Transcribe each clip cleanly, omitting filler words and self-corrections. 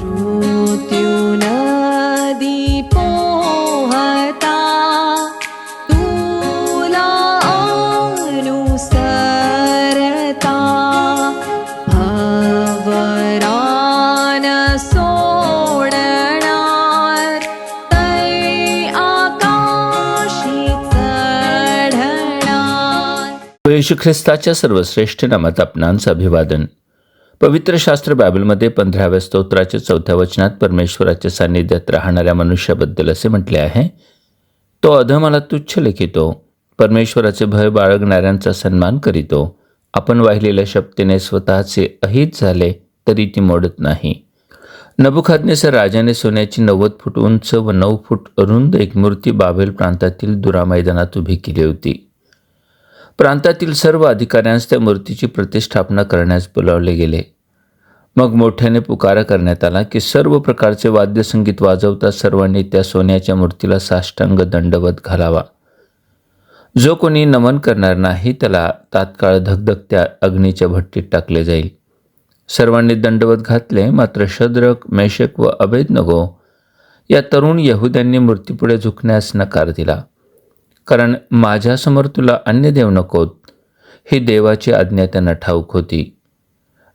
मृत्युनदी पोहता तुला अनुसरता भवरान सोडणार तै आकाशी चढणार. येशू ख्रिस्ताच्या सर्वश्रेष्ठ नामात आपणांचं अभिवादन. पवित्र शास्त्र बायबलमध्ये 15व्या स्तोत्राच्या 4थ्या वचनात परमेश्वराच्या सान्निध्यात राहणाऱ्या मनुष्याबद्दल असे म्हटले आहे, तो अधमाला तुच्छ लेखितो, परमेश्वराचे भय बाळगणाऱ्यांचा सन्मान करीतो. आपण वाहिलेल्या शपथेने स्वतःचे अहित झाले तरी ती मोडत नाही. नबुखादनेसर राजाने सोन्याची 90 फूट उंच व 9 फूट रुंद एक मूर्ती बाबेल प्रांतातील दुरा मैदानात उभी केली होती. प्रांतातील सर्व अधिकाऱ्यांस त्या मूर्तीची प्रतिष्ठापना करण्यास बोलावले गेले. मग मोठ्याने पुकारा करण्यात आला की सर्व प्रकारचे वाद्यसंगीत वाजवता सर्वांनी त्या सोन्याच्या मूर्तीला साष्टांग दंडवत घालावा. जो कोणी नमन करणार नाही त्याला तात्काळ धगधगत्या अग्नीच्या भट्टीत टाकले जाईल. सर्वांनी दंडवत घातले, मात्र शद्रक, मेशक व अबेदनगो या तरुण यहुद्यांनी मूर्तीपुढे झुकण्यास नकार दिला. कारण माझ्यासमोर तुला अन्य देव नकोत ही देवाची आज्ञा त्यांना ठाऊक होती.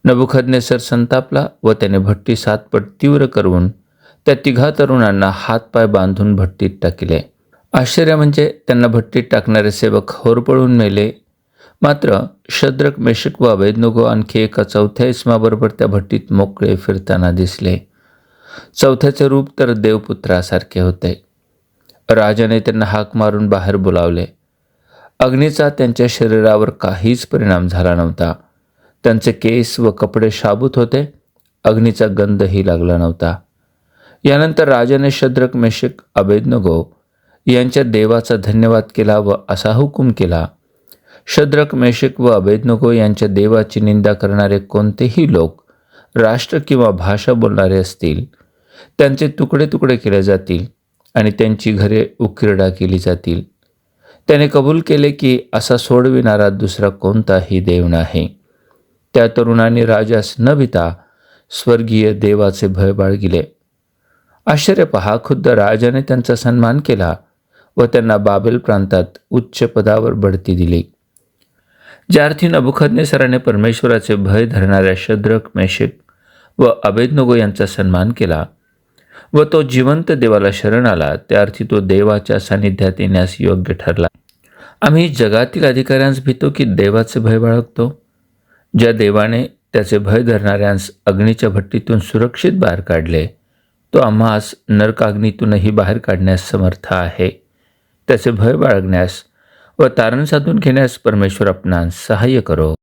नबुखदनेसर संतापला व त्याने भट्टी 7 पट तीव्र करून त्या तिघा तरुणांना हातपाय बांधून भट्टीत टाकले. आश्चर्य म्हणजे त्यांना भट्टीत टाकणारे सेवक होरपळून मेले, मात्र शद्रक, मेशक व अबेदनगो आणखी एका 4थ्या इस्माबरोबर त्या भट्टीत मोकळे फिरताना दिसले. 4थ्याचे रूप तर देवपुत्रासारखे होते. राजाने त्यांना हाक मारून बाहेर बोलावले. अग्नीचा त्यांच्या शरीरावर काहीच परिणाम झाला नव्हता. त्यांचे केस व कपडे शाबूत होते. अग्नीचा गंधही लागला नव्हता. यानंतर राजाने शद्रक, मेशक, अबेदनगो यांच्या देवाचा धन्यवाद केला व असा हुकूम केला, शद्रक, मेशक व अबेदनगो यांच्या देवाची निंदा करणारे कोणतेही लोक, राष्ट्र किंवा भाषा बोलणारे असतील, त्यांचे तुकडे तुकडे केले जातील आणि त्यांची घरे उकिरडा केली जातील. त्याने कबूल केले की असा सोडविणारा दुसरा कोणताही देव नाही. त्या तरुणांनी राजास न भिता स्वर्गीय देवाचे भय बाळगिले. आश्चर्य पहा, खुद्द राजाने त्यांचा सन्मान केला व त्यांना बाबेल प्रांतात उच्च पदावर बढती दिली. ज्या अर्थी नबुखदनेसराने परमेश्वराचे भय धरणाऱ्या शद्रक, मेशक व अबेदनगो यांचा सन्मान केला व तो जिवंत देवाला शरण आला, त्या अर्थी तो देवाच्या सानिध्यात येण्यास योग्य ठरला. आम्ही जगातील अधिकाऱ्यांस भीतो की देवाचे भय बाळगतो? ज्या देवाने त्याचे भय धरणाऱ्यांस अग्नीच्या भट्टीतून सुरक्षित बाहेर काढले, तो आम्हास नरकाग्नीतूनही बाहेर काढण्यास समर्थ आहे. त्याचे भय बाळगण्यास व तारण साधून घेण्यास परमेश्वर आपणास सहाय्य करो.